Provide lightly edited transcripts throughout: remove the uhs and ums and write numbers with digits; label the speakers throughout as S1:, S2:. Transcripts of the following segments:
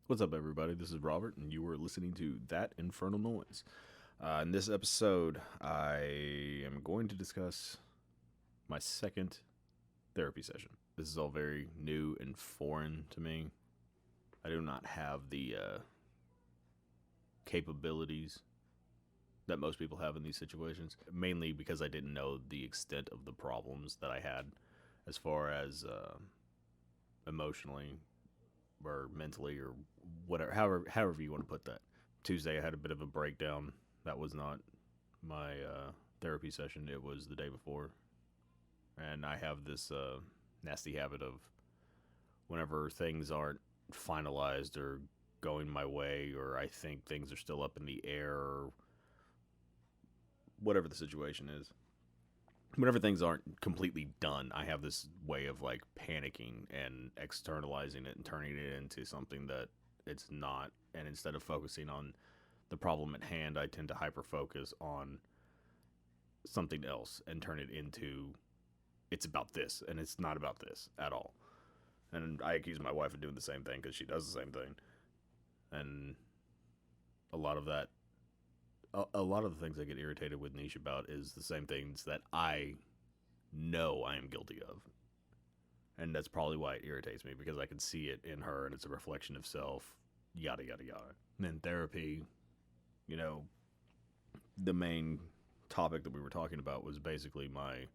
S1: What's up, everybody? This is Robert, and you are listening to That Infernal Noise. In this episode, I am going to discuss my second therapy session. This is all very new and foreign to me. I do not have the capabilities that most people have in these situations, mainly because I didn't know the extent of the problems that I had as far as emotionally or mentally or whatever, however you want to put that. Tuesday, I had a bit of a breakdown. That was not my therapy session. It was the day before, and I have this nasty habit of whenever things aren't finalized or going my way, or I think things are still up in the air, or whatever the situation is. Whenever things aren't completely done, I have this way of like panicking and externalizing it and turning it into something that it's not. And instead of focusing on the problem at hand, I tend to hyper focus on something else and turn it into it's about this and it's not about this at all. And I accuse my wife of doing the same thing because she does the same thing. And a lot of that, a lot of the things I get irritated with Niche about is the same things that I know I am guilty of. And that's probably why it irritates me because I can see it in her and it's a reflection of self, yada, yada, yada. And in therapy, you know, the main topic that we were talking about was basically my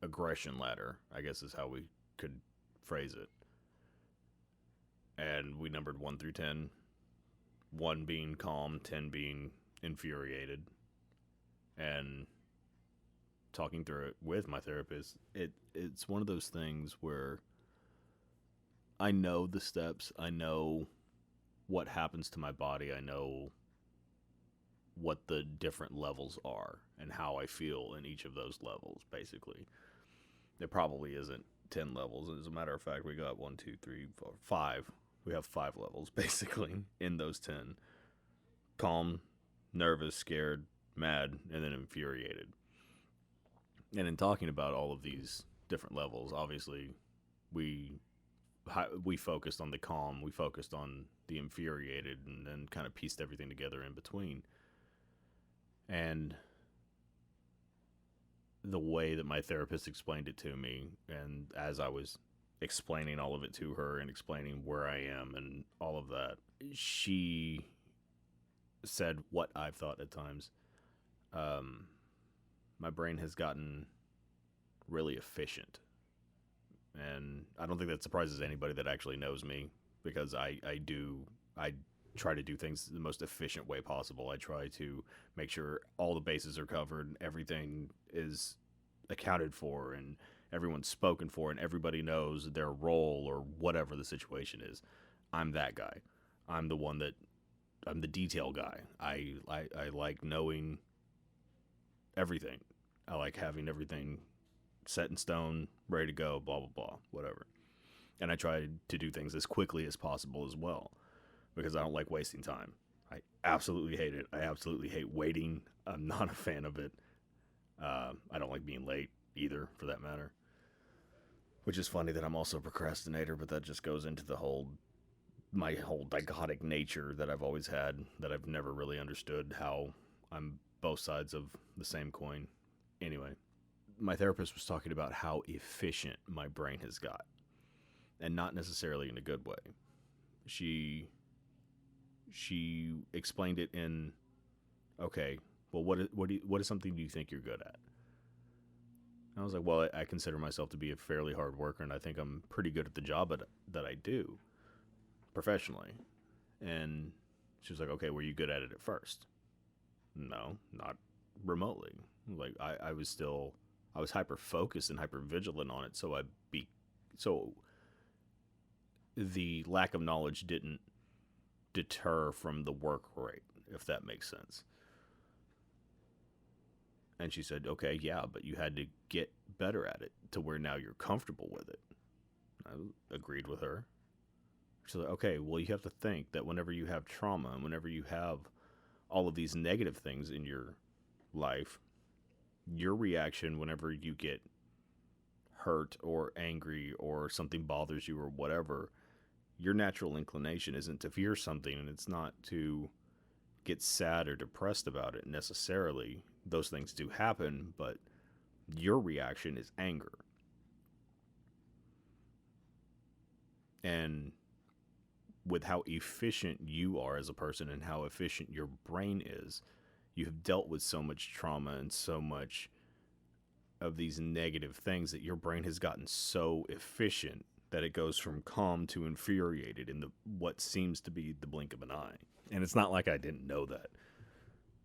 S1: aggression ladder, I guess is how we could phrase it. And we numbered 1 through 10, 1 being calm, 10 being infuriated. And talking through it with my therapist, it's one of those things where I know the steps, I know what happens to my body, I know what the different levels are and how I feel in each of those levels, basically. It probably isn't 10 levels. As a matter of fact, we got 1, 2, 3, 4, 5. We have 5 levels, basically, in those 10. Calm, nervous, scared, mad, and then infuriated. And in talking about all of these different levels, obviously, we we focused on the calm, we focused on the infuriated, and then kind of pieced everything together in between. And the way that my therapist explained it to me, and as I was explaining all of it to her and explaining where I am and all of that, she said what I've thought at times. Um, my brain has gotten really efficient. And I don't think that surprises anybody that actually knows me because I try to do things the most efficient way possible. I try to make sure all the bases are covered, everything is accounted for, and everyone's spoken for, and everybody knows their role or whatever the situation is. I'm that guy. I'm the one that I'm the detail guy. I like knowing everything. I like having everything set in stone, ready to go, blah, blah, blah, whatever. And I try to do things as quickly as possible as well because I don't like wasting time. I absolutely hate it. I absolutely hate waiting. I'm not a fan of it. I don't like being late either, for that matter. Which is funny that I'm also a procrastinator, but that just goes into my whole dichotic nature that I've always had, that I've never really understood how I'm both sides of the same coin. Anyway, my therapist was talking about how efficient my brain has got, and not necessarily in a good way. She explained it in, okay, well, what is something you think you're good at? And I was like, well, I consider myself to be a fairly hard worker, and I think I'm pretty good at the job that I do professionally. And she was like, okay, were you good at it at first? No, not remotely. Like I was hyper focused and hyper vigilant on it, so the lack of knowledge didn't deter from the work rate, if that makes sense. And she said, okay, yeah, but you had to get better at it to where now you're comfortable with it. I agreed with her. She's like, okay, well, you have to think that whenever you have trauma and whenever you have all of these negative things in your life, your reaction whenever you get hurt or angry or something bothers you or whatever, Your natural inclination isn't to fear something, and it's not to get sad or depressed about it necessarily. Those things do happen, but your reaction is anger. And with how efficient you are as a person and how efficient your brain is, you have dealt with so much trauma and so much of these negative things that your brain has gotten so efficient that it goes from calm to infuriated in the what seems to be the blink of an eye. And it's not like I didn't know that.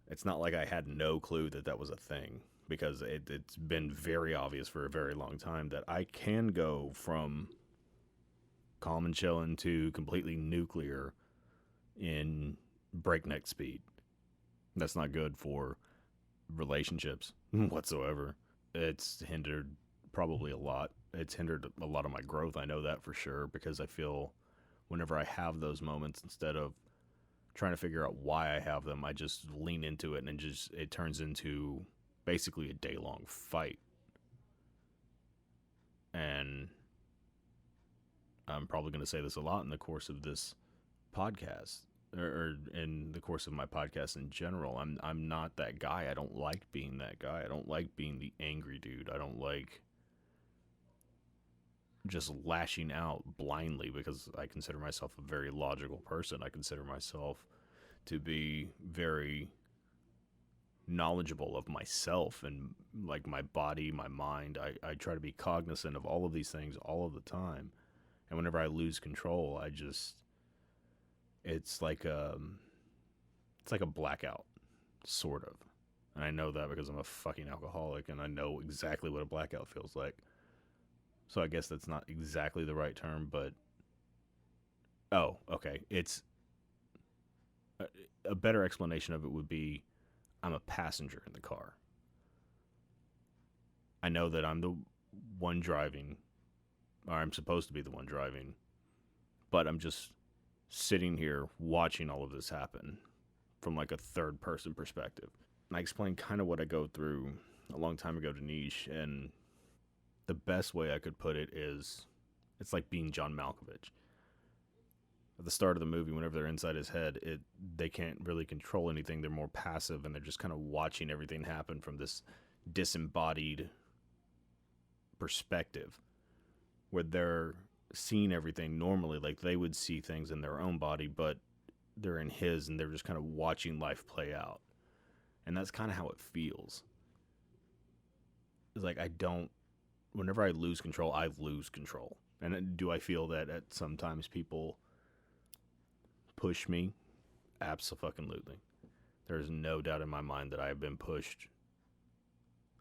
S1: It's not like I had no clue that that was a thing, because it's been very obvious for a very long time that I can go from calm and chilling to completely nuclear in breakneck speed. That's not good for relationships whatsoever. It's hindered probably a lot. It's hindered a lot of my growth. I know that for sure, because I feel whenever I have those moments, instead of trying to figure out why I have them, I just lean into it, and it turns into basically a day-long fight. And I'm probably going to say this a lot in the course of this podcast, or in the course of my podcast in general. I'm not that guy. I don't like being that guy. I don't like being the angry dude. I don't like just lashing out blindly, because I consider myself a very logical person. I consider myself to be very knowledgeable of myself and like my body, my mind. I try to be cognizant of all of these things all of the time. And whenever I lose control, it's like a blackout, sort of. And I know that because I'm a fucking alcoholic, and I know exactly what a blackout feels like. So I guess that's not exactly the right term, but oh, okay. It's a better explanation of it would be I'm a passenger in the car. I know that I'm the one driving, or I'm supposed to be the one driving, but I'm just sitting here watching all of this happen from like a third person perspective. And I explained kind of what I go through a long time ago to Niche, and the best way I could put it is it's like being John Malkovich. At the start of the movie, whenever they're inside his head, they can't really control anything. They're more passive, and they're just kind of watching everything happen from this disembodied perspective, where they're seeing everything normally, like they would see things in their own body, but they're in his, and they're just kind of watching life play out. And that's kind of how it feels. It's like whenever I lose control, I lose control. And do I feel that at sometimes people push me? Absolutely. There's no doubt in my mind that I have been pushed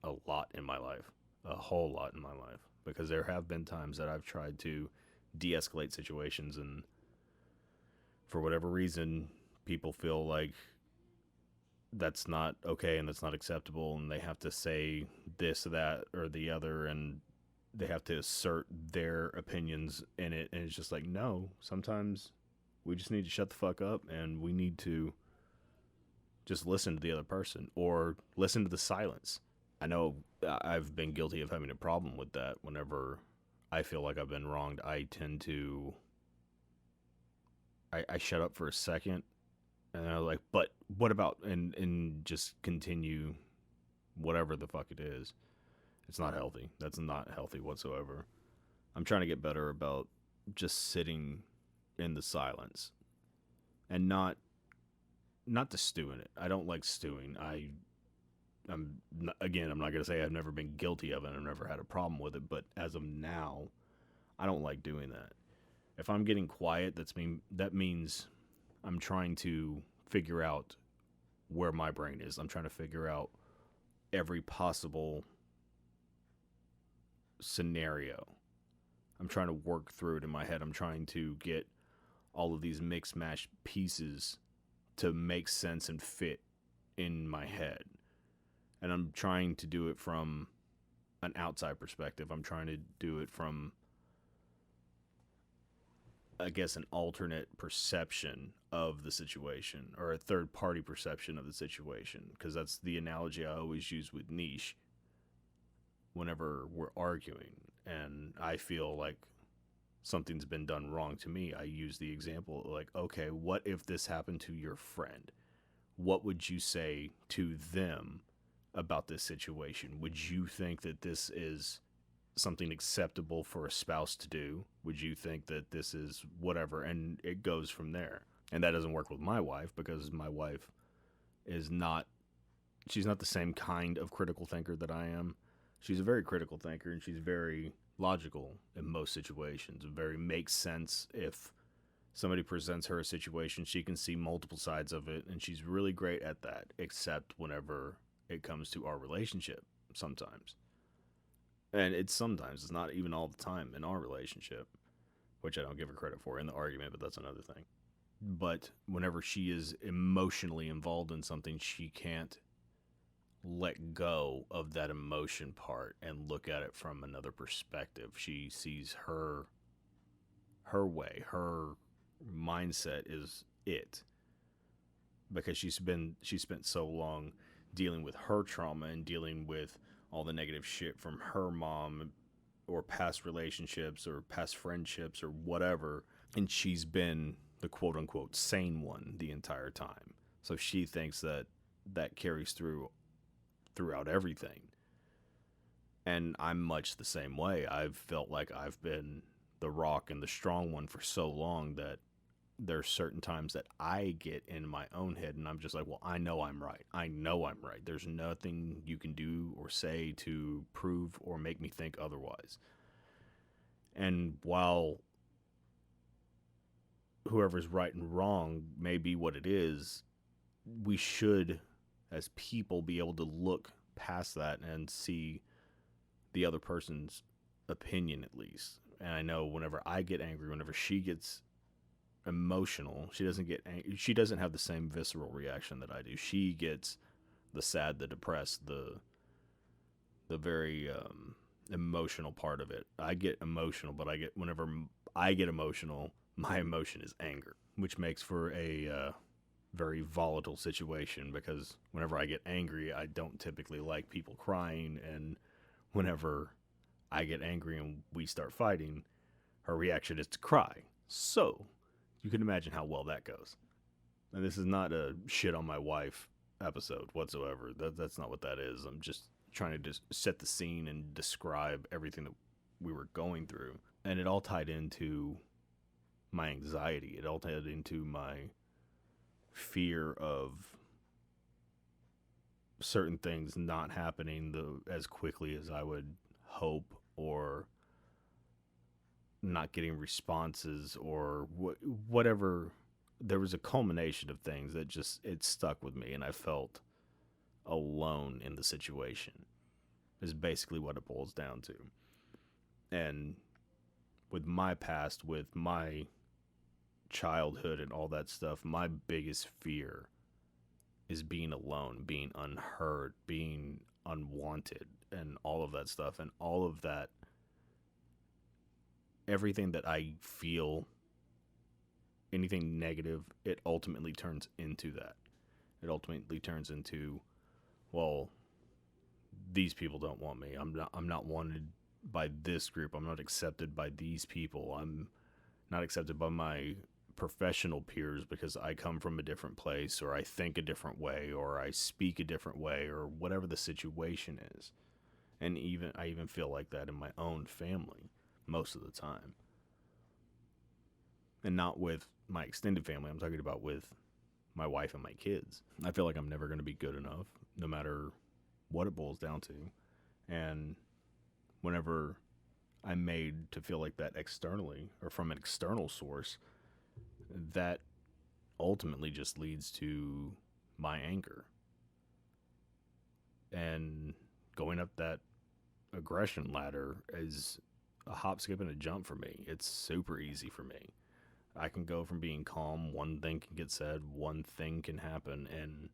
S1: a lot in my life, a whole lot in my life, because there have been times that I've tried to de-escalate situations, and for whatever reason, people feel like that's not okay and that's not acceptable, and they have to say this, that, or the other, and they have to assert their opinions in it. And it's just like, no, sometimes we just need to shut the fuck up, and we need to just listen to the other person, or listen to the silence. I know I've been guilty of having a problem with that. Whenever I feel like I've been wronged, I tend to I shut up for a second, and I'm like, but what about, and just continue whatever the fuck it is. It's not healthy. That's not healthy whatsoever. I'm trying to get better about just sitting in the silence and not to stew in it. I don't like stewing. I'm not going to say I've never been guilty of it. I've never had a problem with it, but as of now, I don't like doing that. If I'm getting quiet, that means I'm trying to figure out where my brain is. I'm trying to figure out every possible scenario. I'm trying to work through it in my head. I'm trying to get all of these mixed matched pieces to make sense and fit in my head. And I'm trying to do it from an outside perspective. I'm trying to do it from, I guess, an alternate perception of the situation, or a third party perception of the situation, because that's the analogy I always use with Niche whenever we're arguing. And I feel like something's been done wrong to me, I use the example like, okay, what if this happened to your friend? What would you say to them about this situation? Would you think that this is something acceptable for a spouse to do? Would you think that this is whatever? And it goes from there. And that doesn't work with my wife because my wife is not, she's not the same kind of critical thinker that I am. She's a very critical thinker and she's very logical in most situations. It very makes sense. If somebody presents her a situation, she can see multiple sides of it, and she's really great at that, except whenever it comes to our relationship sometimes. And it's sometimes, it's not even all the time in our relationship, which I don't give her credit for in the argument, but that's another thing. But whenever she is emotionally involved in something, she can't let go of that emotion part and look at it from another perspective. She sees her way, her mindset is it, because she spent so long dealing with her trauma and dealing with all the negative shit from her mom or past relationships or past friendships or whatever, and she's been the quote unquote sane one the entire time. So she thinks that that carries throughout everything. And I'm much the same way. I've felt like I've been the rock and the strong one for so long that there's certain times that I get in my own head and I'm just like, well, I know I'm right. I know I'm right. There's nothing you can do or say to prove or make me think otherwise. And while whoever's right and wrong may be what it is, we should, as people, be able to look past that and see the other person's opinion at least. And I know whenever I get angry, whenever she gets emotional, she doesn't get angry. She doesn't have the same visceral reaction that I do. She gets the sad, the depressed, the very emotional part of it. I get emotional, but whenever I get emotional, my emotion is anger, which makes for a very volatile situation, because whenever I get angry, I don't typically like people crying, and whenever I get angry and we start fighting, her reaction is to cry. So you can imagine how well that goes. And this is not a shit on my wife episode whatsoever. That's not what that is. I'm just trying to just set the scene and describe everything that we were going through. And it all tied into my anxiety. It all tied into my fear of certain things not happening as quickly as I would hope, or not getting responses, or whatever. There was a culmination of things that just, it stuck with me, and I felt alone in the situation, is basically what it boils down to. And with my past, with my childhood and all that stuff, my biggest fear is being alone, being unheard, being unwanted, and all of that stuff. And all of that, everything that I feel, anything negative, it ultimately turns into that. It ultimately turns into, well, these people don't want me. I'm not wanted by this group. I'm not accepted by these people. I'm not accepted by my professional peers because I come from a different place, or I think a different way, or I speak a different way, or whatever the situation is. And I even feel like that in my own family most of the time. And not with my extended family. I'm talking about with my wife and my kids. I feel like I'm never going to be good enough, no matter what it boils down to. And whenever I'm made to feel like that externally, or from an external source, that ultimately just leads to my anger. And going up that aggression ladder is a hop, skip, and a jump for me. It's super easy for me. I can go from being calm, one thing can get said, one thing can happen, and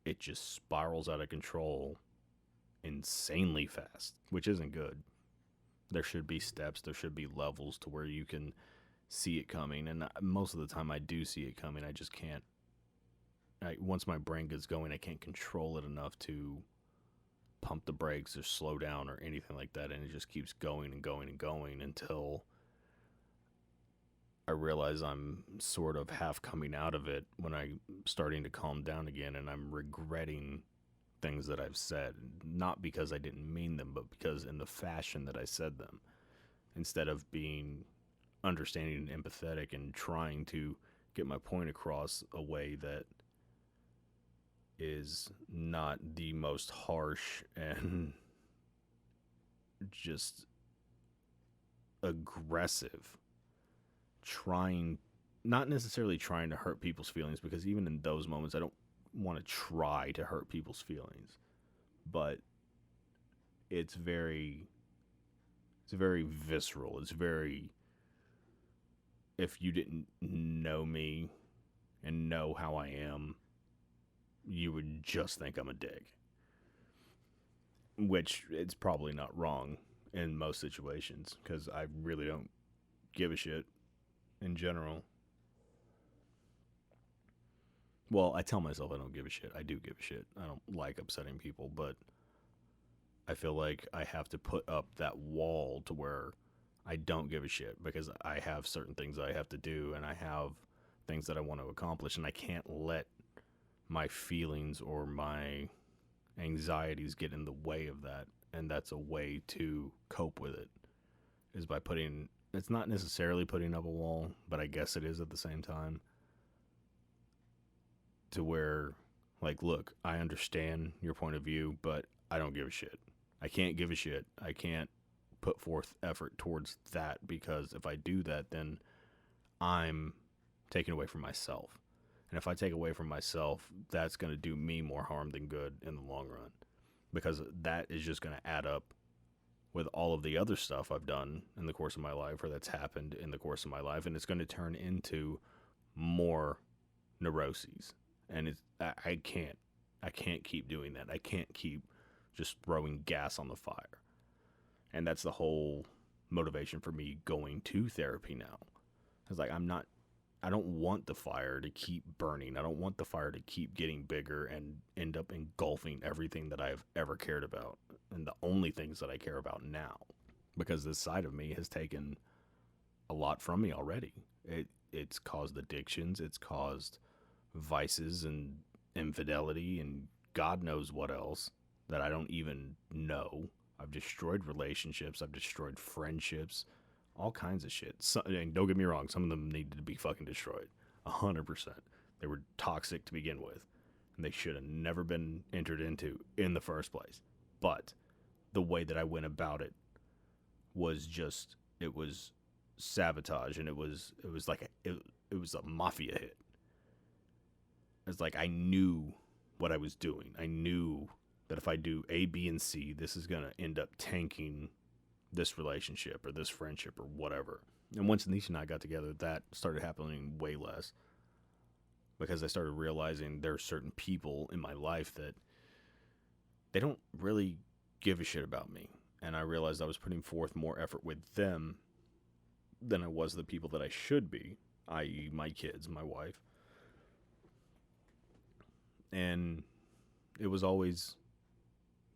S1: it just spirals out of control insanely fast, which isn't good. There should be steps, there should be levels to where you can see it coming, and most of the time I do see it coming. I just can't, once my brain gets going, I can't control it enough to pump the brakes or slow down or anything like that, and it just keeps going and going and going until I realize I'm sort of half coming out of it when I'm starting to calm down again, and I'm regretting things that I've said, not because I didn't mean them, but because in the fashion that I said them, instead of being understanding and empathetic and trying to get my point across a way that is not the most harsh and just aggressive, trying, not necessarily trying to hurt people's feelings, because even in those moments I don't want to try to hurt people's feelings, but it's very visceral. It's very, if you didn't know me and know how I am, you would just think I'm a dick, which it's probably not wrong in most situations, because I really don't give a shit in general. Well, I tell myself I don't give a shit. I do give a shit. I don't like upsetting people, but I feel like I have to put up that wall to where I don't give a shit, because I have certain things I have to do, and I have things that I want to accomplish, and I can't let my feelings or my anxieties get in the way of that. And that's a way to cope with it, is by putting, it's not necessarily putting up a wall, but I guess it is at the same time, to where, like, look, I understand your point of view, but I don't give a shit. I can't give a shit. I can't put forth effort towards that, because if I do that, then I'm taking away from myself. And if I take away from myself, that's going to do me more harm than good in the long run, because that is just going to add up with all of the other stuff I've done in the course of my life, or that's happened in the course of my life, and it's going to turn into more neuroses. And I can't keep doing that. I can't keep just throwing gas on the fire. And that's the whole motivation for me going to therapy now. It's like, I don't want the fire to keep burning. I don't want the fire to keep getting bigger and end up engulfing everything that I've ever cared about, and the only things that I care about now, because this side of me has taken a lot from me already. It's caused addictions. It's caused vices and infidelity and God knows what else that I don't even know. I've destroyed relationships. I've destroyed friendships. All kinds of shit. And don't get me wrong, some of them needed to be fucking destroyed. 100%. They were toxic to begin with, and they should have never been entered into in the first place. But the way that I went about it was just, it was sabotage, and it was like it was a mafia hit. It's like I knew what I was doing. I knew that if I do A, B, and C, this is going to end up tanking this relationship or this friendship or whatever. And once Nisha and I got together, that started happening way less, because I started realizing there are certain people in my life that they don't really give a shit about me. And I realized I was putting forth more effort with them than I was the people that I should be, i.e. my kids, my wife. And it was always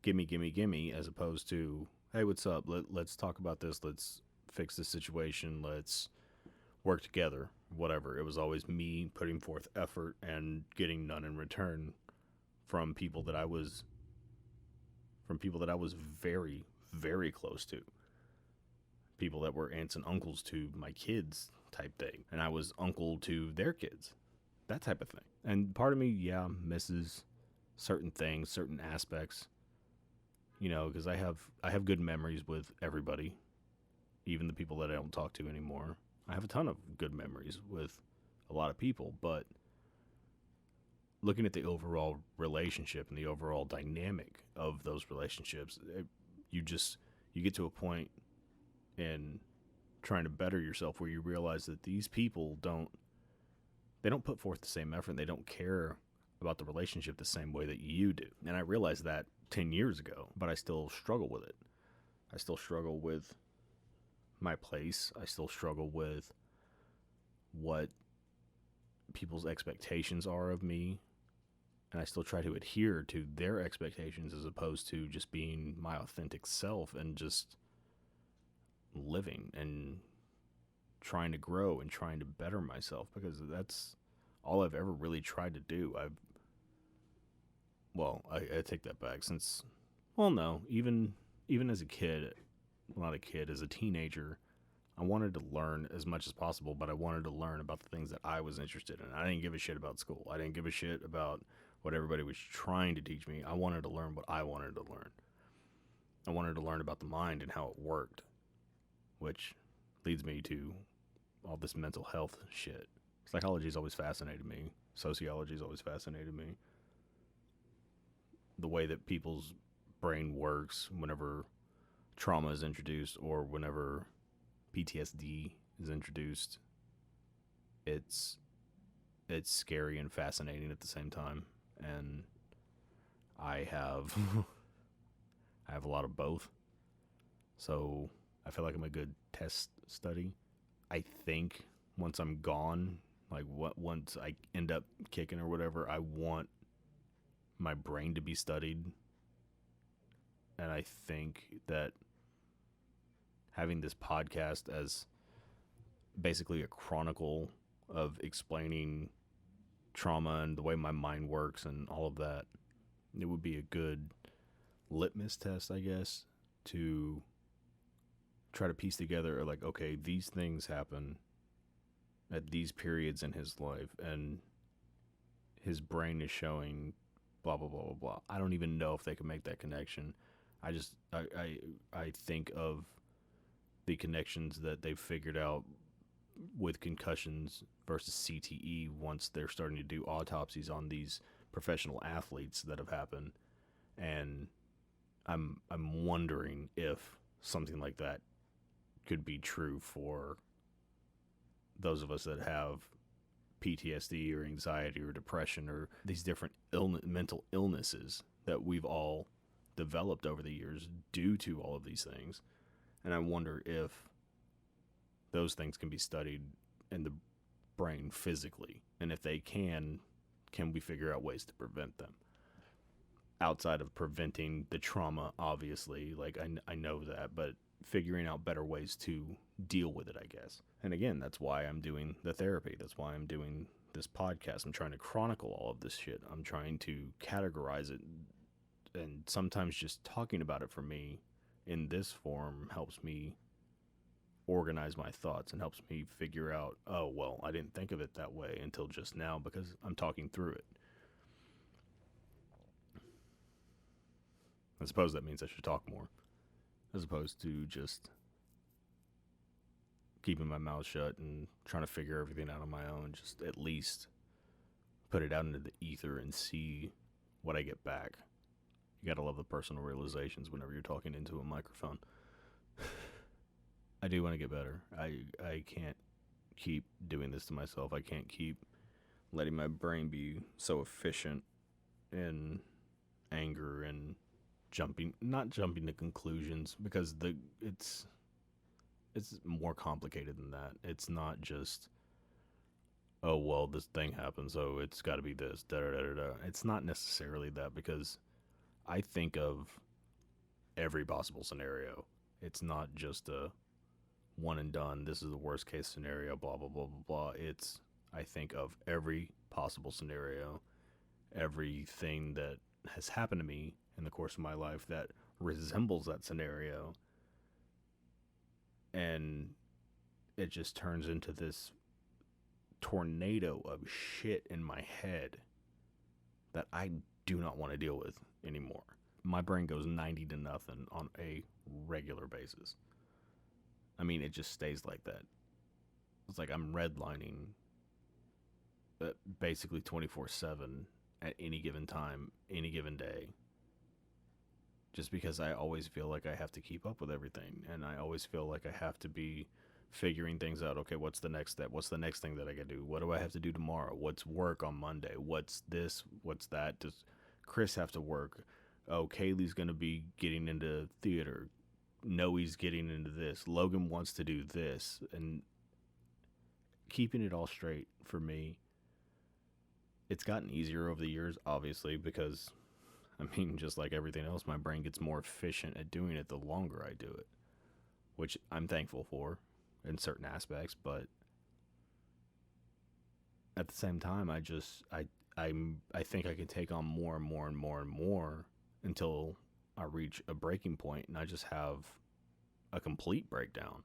S1: gimme, gimme, gimme, as opposed to, hey, what's up? Let's talk about this. Let's fix this situation. Let's work together. Whatever. It was always me putting forth effort and getting none in return from people that I was very, very close to. People that were aunts and uncles to my kids type thing. And I was uncle to their kids. That type of thing. And part of me, yeah, misses certain things, certain aspects. You know, because I have good memories with everybody, even the people that I don't talk to anymore. I have a ton of good memories with a lot of people, but looking at the overall relationship and the overall dynamic of those relationships, you get to a point in trying to better yourself where you realize that these people don't put forth the same effort. They don't care about the relationship the same way that you do. And I realized that 10 years ago, but I still struggle with it. I still struggle with my place. I still struggle with what people's expectations are of me. And I still try to adhere to their expectations as opposed to just being my authentic self and just living and trying to grow and trying to better myself, because that's all I've ever really tried to do. I take that back. No, even as a kid, not a kid, as a teenager, I wanted to learn as much as possible, but I wanted to learn about the things that I was interested in. I didn't give a shit about school. I didn't give a shit about what everybody was trying to teach me. I wanted to learn what I wanted to learn. I wanted to learn about the mind and how it worked, which leads me to all this mental health shit. Psychology's always fascinated me. Sociology's always fascinated me. The way that people's brain works whenever trauma is introduced, or whenever PTSD is introduced, it's scary and fascinating at the same time. And I have I have a lot of both. So I feel like I'm a good test study. I think once I'm gone, once I end up kicking or whatever, I want my brain to be studied. And I think that having this podcast as basically a chronicle of explaining trauma and the way my mind works and all of that, it would be a good litmus test, I guess, to try to piece together, like, okay, these things happen at these periods in his life, and his brain is showing blah blah blah blah blah. I don't even know if they can make that connection. I think of the connections that they've figured out with concussions versus CTE once they're starting to do autopsies on these professional athletes that have happened, and I'm wondering if something like that could be true for those of us that have PTSD or anxiety or depression or these different mental illnesses that we've all developed over the years due to all of these things. And I wonder if those things can be studied in the brain physically. And if they can we figure out ways to prevent them? Outside of preventing the trauma, obviously, like I know that, but figuring out better ways to deal with it, I guess. And again, that's why I'm doing the therapy. That's why I'm doing this podcast. I'm trying to chronicle all of this shit. I'm trying to categorize it. And sometimes just talking about it for me in this form helps me organize my thoughts and helps me figure out, oh, well, I didn't think of it that way until just now because I'm talking through it. I suppose that means I should talk more, as opposed to just keeping my mouth shut and trying to figure everything out on my own. Just at least put it out into the ether and see what I get back. You gotta love the personal realizations whenever you're talking into a microphone. I do want to get better. I can't keep doing this to myself. I can't keep letting my brain be so efficient in anger and not jumping to conclusions, because it's more complicated than that. It's not just, oh, well, this thing happened, so it's got to be this, da-da-da-da-da. It's not necessarily that, because I think of every possible scenario. It's not just a one and done, this is the worst case scenario, blah, blah, blah, blah, blah. I think of every possible scenario, everything that has happened to me in the course of my life that resembles that scenario, and it just turns into this tornado of shit in my head that I do not want to deal with anymore. My brain goes 90 to nothing on a regular basis. I mean, it just stays like that. It's like I'm redlining basically 24/7 at any given time, any given day. Just because I always feel like I have to keep up with everything, and I always feel like I have to be figuring things out. Okay, what's the next step? What's the next thing that I gotta do? What do I have to do tomorrow? What's work on Monday? What's this? What's that? Does Chris have to work? Oh, Kaylee's gonna be getting into theater. Noe's getting into this. Logan wants to do this. And keeping it all straight for me, it's gotten easier over the years, obviously, because I mean, just like everything else, my brain gets more efficient at doing it the longer I do it, which I'm thankful for. in certain aspects, but at the same time, I think I can take on more and more and more and more until I reach a breaking point and I just have a complete breakdown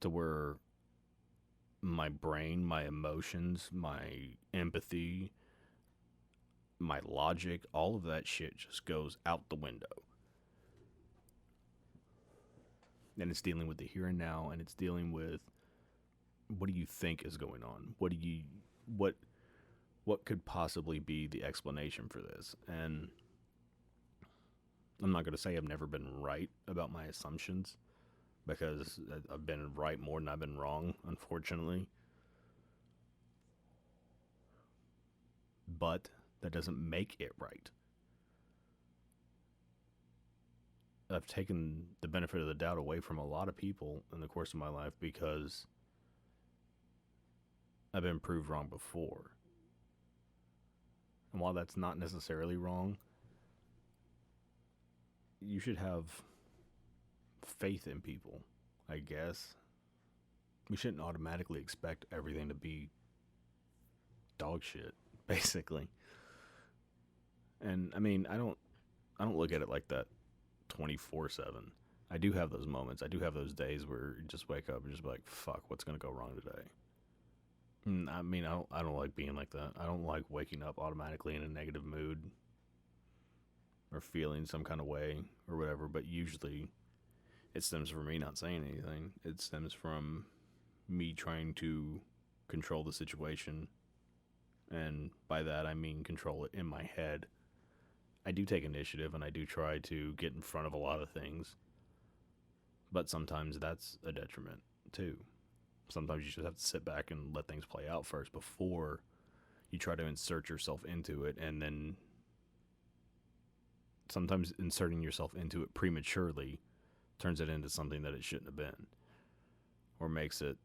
S1: to where my brain, my emotions, my empathy, my logic, all of that shit just goes out the window. And it's dealing with the here and now, and it's dealing with what do you think is going on? What could possibly be the explanation for this? And I'm not going to say I've never been right about my assumptions, because I've been right more than I've been wrong, unfortunately. But that doesn't make it right. I've taken the benefit of the doubt away from a lot of people in the course of my life because I've been proved wrong before. And while that's not necessarily wrong, you should have faith in people, I guess. We shouldn't automatically expect everything to be dog shit, basically. And I mean, I don't look at it like that 24/7. I do have those moments. I do have those days where you just wake up and just be like, fuck, what's going to go wrong today? I mean, I don't like being like that. I don't like waking up automatically in a negative mood or feeling some kind of way or whatever, but usually it stems from me not saying anything. It stems from me trying to control the situation, and by that I mean control it in my head. I do take initiative and I do try to get in front of a lot of things, but sometimes that's a detriment too. Sometimes you just have to sit back and let things play out first before you try to insert yourself into it, and then sometimes inserting yourself into it prematurely turns it into something that it shouldn't have been, or makes it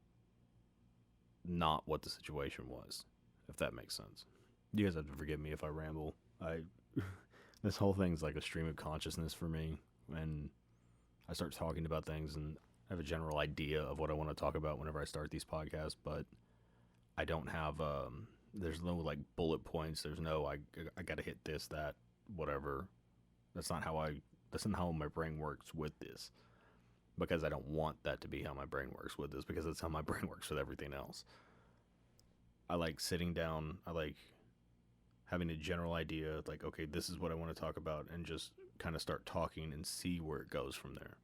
S1: not what the situation was, if that makes sense. You guys have to forgive me if I ramble. This whole thing's like a stream of consciousness for me, and I start talking about things and I have a general idea of what I want to talk about whenever I start these podcasts, but I don't have there's no like bullet points. There's no I got to hit this, that, whatever. That's not how my brain works with this, because I don't want that to be how my brain works with this, because it's how my brain works with everything else. I like sitting down, I like having a general idea, like, okay, this is what I want to talk about, and just kind of start talking and see where it goes from there.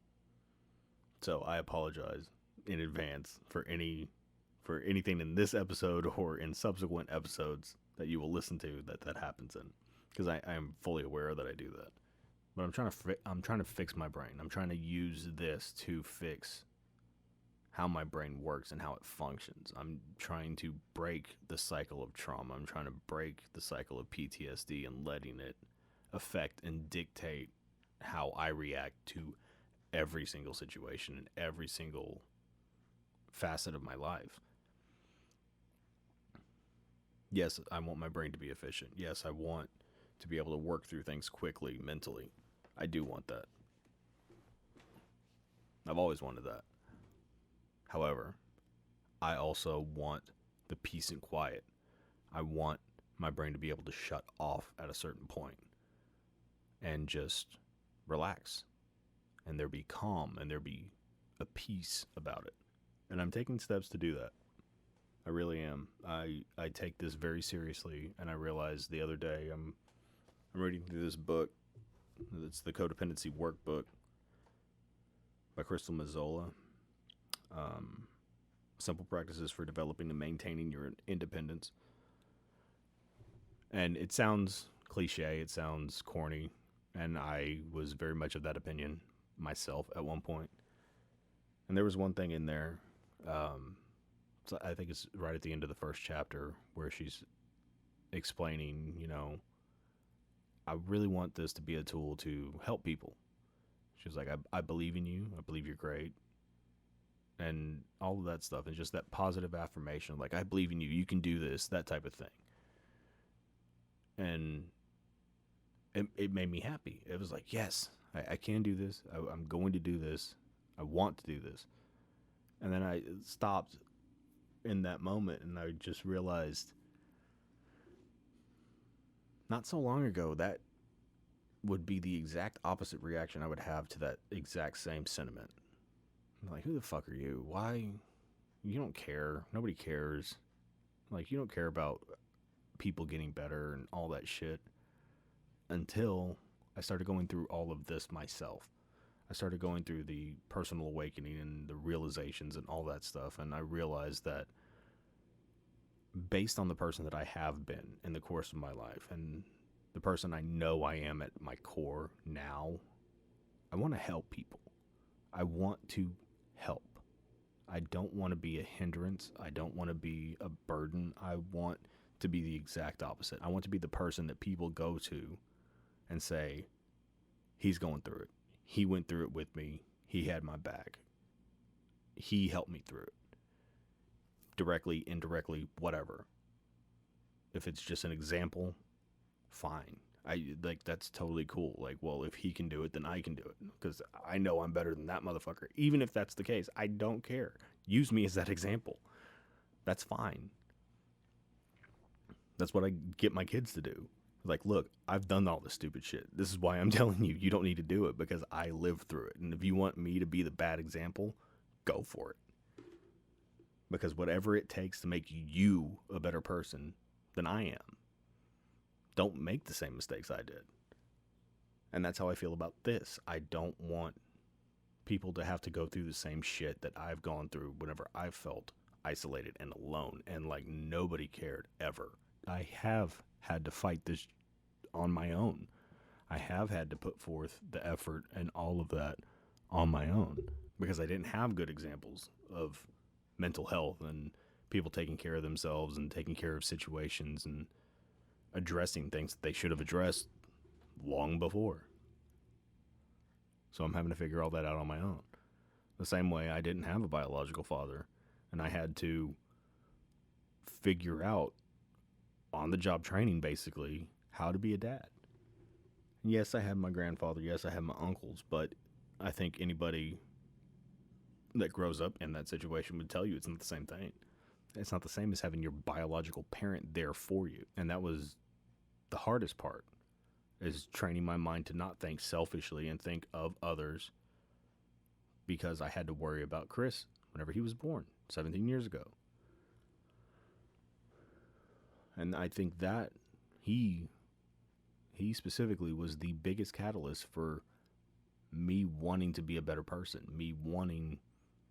S1: So I apologize in advance for anything in this episode or in subsequent episodes that you will listen to that happens in, because I am fully aware that I do that. But I'm trying to fix my brain. I'm trying to use this to fix how my brain works and how it functions. I'm trying to break the cycle of trauma. I'm trying to break the cycle of PTSD and letting it affect and dictate how I react to every single situation and every single facet of my life. Yes, I want my brain to be efficient. Yes, I want to be able to work through things quickly mentally. I do want that. I've always wanted that. However, I also want the peace and quiet. I want my brain to be able to shut off at a certain point and just relax, and there be calm, and there be a peace about it. And I'm taking steps to do that. I really am. I take this very seriously, and I realized the other day I'm reading through this book. It's the Codependency Workbook by Crystal Mazzola. Simple practices for developing and maintaining your independence. And it sounds cliche, it sounds corny, and I was very much of that opinion myself at one point. And there was one thing in there, so I think it's right at the end of the first chapter, where she's explaining, I really want this to be a tool to help people. She's like, I believe in you, I believe you're great, and all of that stuff, and just that positive affirmation, like, I believe in you, you can do this, that type of thing. And it made me happy. It was like, yes, I can do this. I'm going to do this. I want to do this. And then I stopped in that moment and I just realized not so long ago that would be the exact opposite reaction I would have to that exact same sentiment. I'm like, who the fuck are you? Why? You don't care. Nobody cares. Like, you don't care about people getting better and all that shit. Until I started going through all of this myself. I started going through the personal awakening and the realizations and all that stuff. And I realized that based on the person that I have been in the course of my life and the person I know I am at my core now, I want to help people. I want to help. I don't want to be a hindrance. I don't want to be a burden. I want to be the exact opposite. I want to be the person that people go to and say, he's going through it. He went through it with me. He had my back. He helped me through it. Directly, indirectly, whatever. If it's just an example, fine. That's totally cool. Like, well, if he can do it, then I can do it. Because I know I'm better than that motherfucker. Even if that's the case, I don't care. Use me as that example. That's fine. That's what I get my kids to do. Like, look, I've done all this stupid shit. This is why I'm telling you, you don't need to do it, because I lived through it. And if you want me to be the bad example, go for it. Because whatever it takes to make you a better person than I am, don't make the same mistakes I did. And that's how I feel about this. I don't want people to have to go through the same shit that I've gone through whenever I felt isolated and alone and like nobody cared ever. I have had to fight this on my own. I have had to put forth the effort and all of that on my own because I didn't have good examples of mental health and people taking care of themselves and taking care of situations and addressing things that they should have addressed long before. So I'm having to figure all that out on my own. The same way I didn't have a biological father, and I had to figure out on the job training basically how to be a dad. Yes, I had my grandfather, yes, I had my uncles, but I think anybody that grows up in that situation would tell you it's not the same thing. It's not the same as having your biological parent there for you. And that was the hardest part, is training my mind to not think selfishly and think of others, because I had to worry about Chris whenever he was born 17 years ago. And I think that he specifically was the biggest catalyst for me wanting to be a better person, me wanting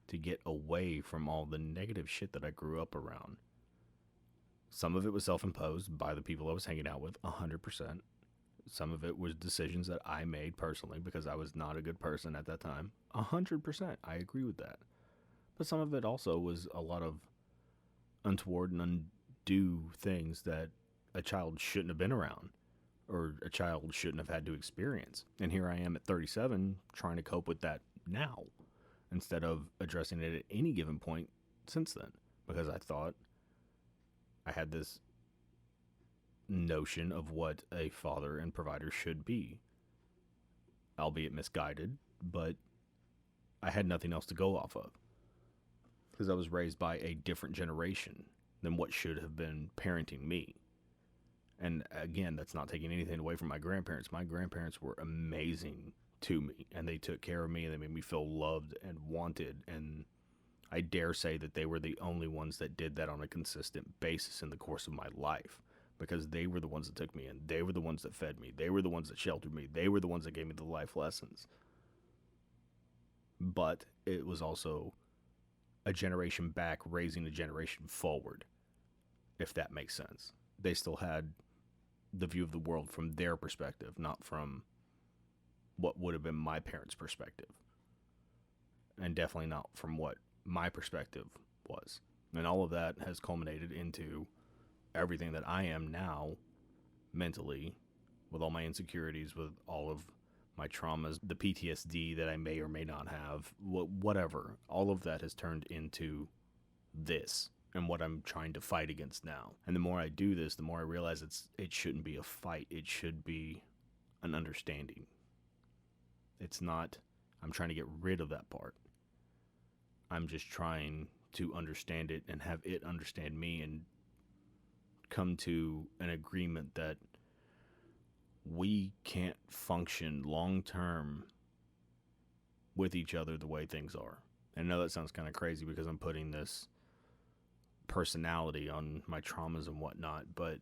S1: to get away from all the negative shit that I grew up around. Some of it was self-imposed by the people I was hanging out with, 100%. Some of it was decisions that I made personally because I was not a good person at that time, 100%. I agree with that. But some of it also was a lot of untoward and undue things that a child shouldn't have been around or a child shouldn't have had to experience. And here I am at 37 trying to cope with that now, instead of addressing it at any given point since then, because I thought I had this notion of what a father and provider should be, albeit misguided, but I had nothing else to go off of because I was raised by a different generation than what should have been parenting me. And again, that's not taking anything away from my grandparents. My grandparents were amazing to me, and they took care of me, and they made me feel loved and wanted, and I dare say that they were the only ones that did that on a consistent basis in the course of my life, because they were the ones that took me in. They were the ones that fed me. They were the ones that sheltered me. They were the ones that gave me the life lessons. But it was also a generation back raising a generation forward, if that makes sense. They still had the view of the world from their perspective, not from what would have been my parents' perspective. And definitely not from what my perspective was. And all of that has culminated into everything that I am now mentally, with all my insecurities, with all of my traumas, the PTSD that I may or may not have, whatever. All of that has turned into this and what I'm trying to fight against now. And the more I do this, the more I realize it shouldn't be a fight. It should be an understanding. It's not, I'm trying to get rid of that part. I'm just trying to understand it and have it understand me and come to an agreement that we can't function long term with each other the way things are. And I know that sounds kind of crazy because I'm putting this personality on my traumas and whatnot, but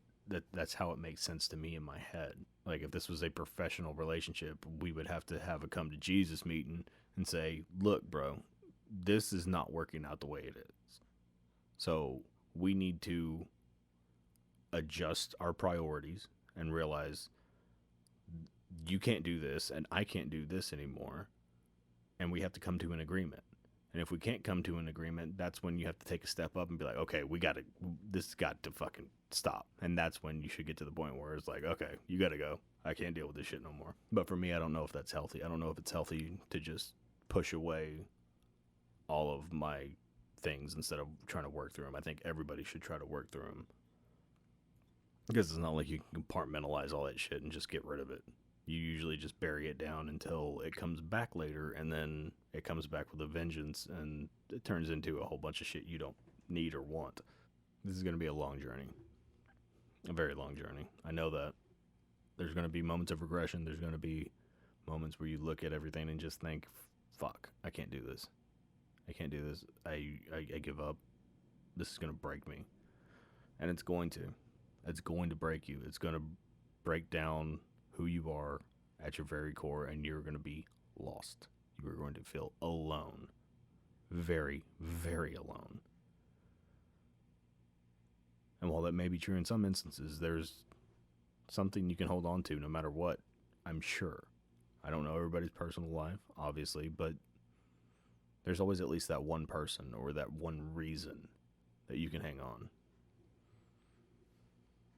S1: that's how it makes sense to me in my head. Like, if this was a professional relationship, we would have to have a come to Jesus meeting and say, look, bro, this is not working out the way it is. So we need to adjust our priorities and realize you can't do this and I can't do this anymore. And we have to come to an agreement. And if we can't come to an agreement, that's when you have to take a step up and be like, okay, this got to fucking stop. And that's when you should get to the point where it's like, okay, you got to go. I can't deal with this shit no more. But for me, I don't know if that's healthy. I don't know if it's healthy to just push away all of my things instead of trying to work through them. I think everybody should try to work through them. Because it's not like you can compartmentalize all that shit and just get rid of it. You usually just bury it down until it comes back later, and then it comes back with a vengeance, and it turns into a whole bunch of shit you don't need or want. This is going to be a long journey. A very long journey. I know that. There's going to be moments of regression. There's going to be moments where you look at everything and just think, fuck, I can't do this. I can't do this. I give up. This is going to break me. And it's going to. It's going to break you. It's going to break down who you are at your very core, and you're going to be lost. You are going to feel alone. Very, very alone. And while that may be true in some instances, there's something you can hold on to no matter what, I'm sure. I don't know everybody's personal life, obviously, but there's always at least that one person or that one reason that you can hang on.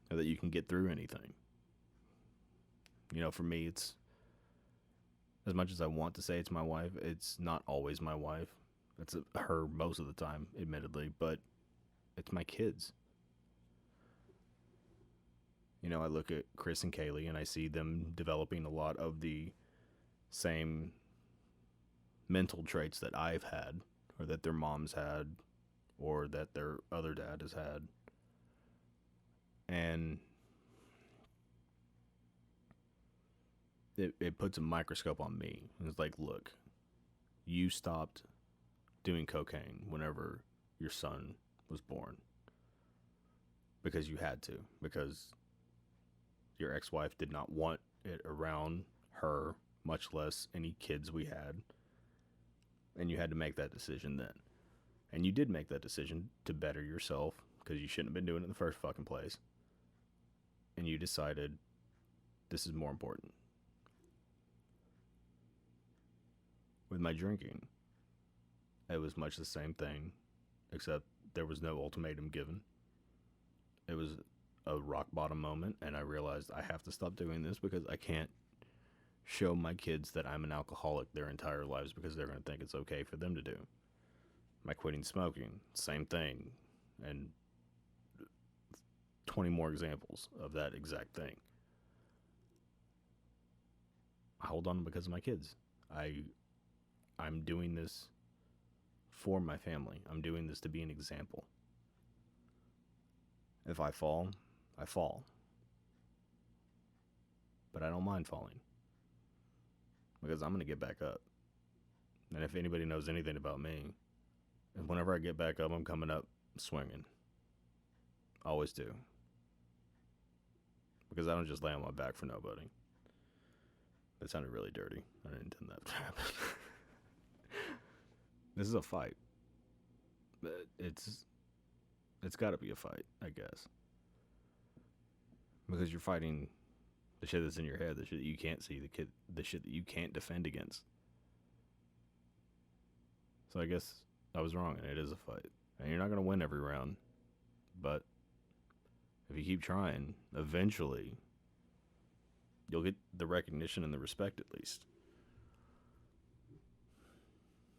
S1: Or that you can get through anything. You know, for me, it's, as much as I want to say it's my wife, it's not always my wife. It's her most of the time, admittedly, but it's my kids. You know, I look at Chris and Kaylee and I see them developing a lot of the same mental traits that I've had, or that their moms had, or that their other dad has had. And it puts a microscope on me. It's like, look, you stopped doing cocaine whenever your son was born. Because you had to. Because your ex-wife did not want it around her, much less any kids we had. And you had to make that decision then. And you did make that decision to better yourself, because you shouldn't have been doing it in the first fucking place. And you decided this is more important. With my drinking, it was much the same thing, except there was no ultimatum given. It was a rock bottom moment, and I realized I have to stop doing this because I can't show my kids that I'm an alcoholic their entire lives because they're going to think it's okay for them to do. My quitting smoking, same thing, and 20 more examples of that exact thing. I hold on because of my kids. I'm doing this for my family. I'm doing this to be an example. If I fall, I fall. But I don't mind falling. Because I'm going to get back up. And if anybody knows anything about me, whenever I get back up, I'm coming up swinging. Always do. Because I don't just lay on my back for nobody. That sounded really dirty. I didn't intend that to happen. This is a fight. It's got to be a fight, I guess. Because you're fighting the shit that's in your head, the shit that you can't see, the shit that you can't defend against. So I guess I was wrong, and it is a fight. And you're not going to win every round. But if you keep trying, eventually you'll get the recognition and the respect at least.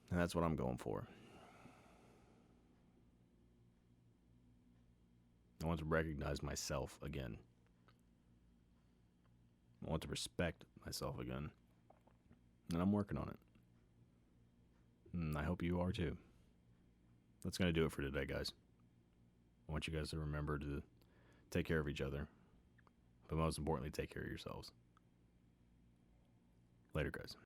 S1: And that's what I'm going for. I want to recognize myself again. I want to respect myself again. And I'm working on it. And I hope you are too. that's going to do it for today, guys. I want you guys to remember to take care of each other, but most importantly, take care of yourselves. Later, guys.